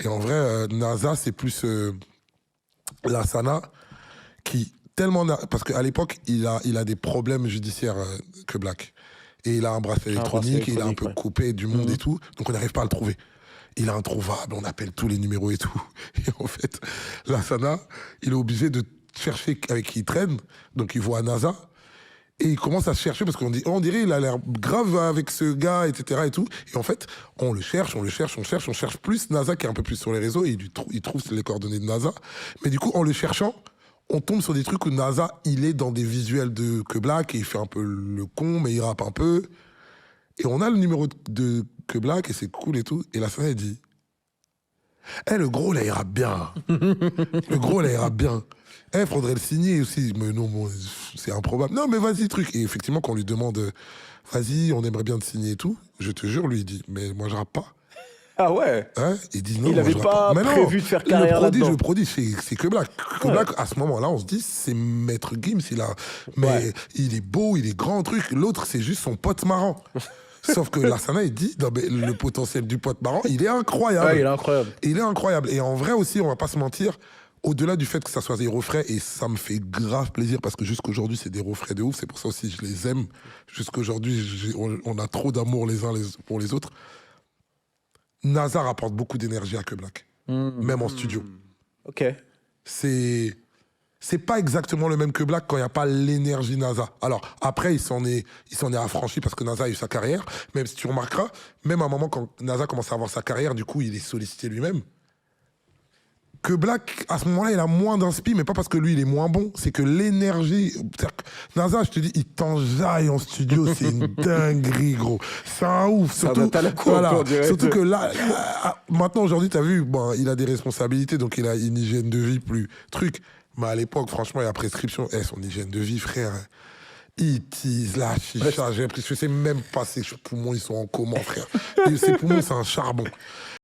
Et en vrai, NASA, c'est plus Lassana qui tellement... Parce qu'à l'époque, il a des problèmes judiciaires que Black. Et il a un bracelet électronique, et il a un peu coupé du monde et tout, donc on n'arrive pas à le trouver. Il est introuvable, on appelle tous les numéros et tout. Et en fait, Lassana, il est obligé de chercher avec qui il traîne, donc il voit NASA, et il commence à chercher, parce qu'on dirait il a l'air grave avec ce gars, etc. Et tout. Et en fait, on le cherche plus NASA qui est un peu plus sur les réseaux, et il trouve les coordonnées de NASA. Mais du coup, en le cherchant, on tombe sur des trucs où NASA, il est dans des visuels de Que Black, et il fait un peu le con, mais il rappe un peu. Et on a le numéro de Que Black, et c'est cool et tout. Et la scène, elle dit, le gros, là, il rappe bien. Le gros, là, il rappe bien. Faudrait le signer aussi. Mais non, bon, c'est improbable. Non, mais vas-y, truc. Et effectivement, quand on lui demande, vas-y, on aimerait bien te signer et tout, je te jure, lui, il dit, mais moi, je rappe pas. Ah ouais. Il dit non. Il n'avait pas prévu de faire carrière là-dedans. Le prodige, c'est Que Black. Que Black, à ce moment-là, on se dit, c'est Maître Gims, mais il est beau, il est grand, truc. L'autre, c'est juste son pote marrant. Sauf que Lassana, il dit, non, mais le potentiel du pote marrant, il est incroyable. Ouais, il est incroyable. Il est incroyable. Et en vrai aussi, on va pas se mentir, au-delà du fait que ça soit des refrains, et ça me fait grave plaisir parce que jusqu'aujourd'hui, c'est des refrains de ouf. C'est pour ça aussi que je les aime. Jusqu'aujourd'hui, on a trop d'amour les uns pour les autres. NASA apporte beaucoup d'énergie à Que Black. Même en studio. Ok. C'est pas exactement le même Que Black quand il n'y a pas l'énergie NASA. Alors, après, il s'en est affranchi parce que NASA a eu sa carrière. Même si tu remarqueras, même à un moment, quand NASA commence à avoir sa carrière, du coup, il est sollicité lui-même. Que Black, à ce moment-là, il a moins d'inspi, mais pas parce que lui, il est moins bon. C'est que l'énergie... NASA, je te dis, il t'enjaille en studio. C'est une dinguerie, gros. C'est un ouf. Surtout, surtout que là, maintenant, aujourd'hui, t'as vu, bon, il a des responsabilités, donc il a une hygiène de vie plus truc. Mais à l'époque, franchement, il y a prescription. Son hygiène de vie, frère, il tease la chicha. J'ai l'impression, je sais même pas, ses poumons, ils sont en comment, frère. Et ses poumons, c'est un charbon.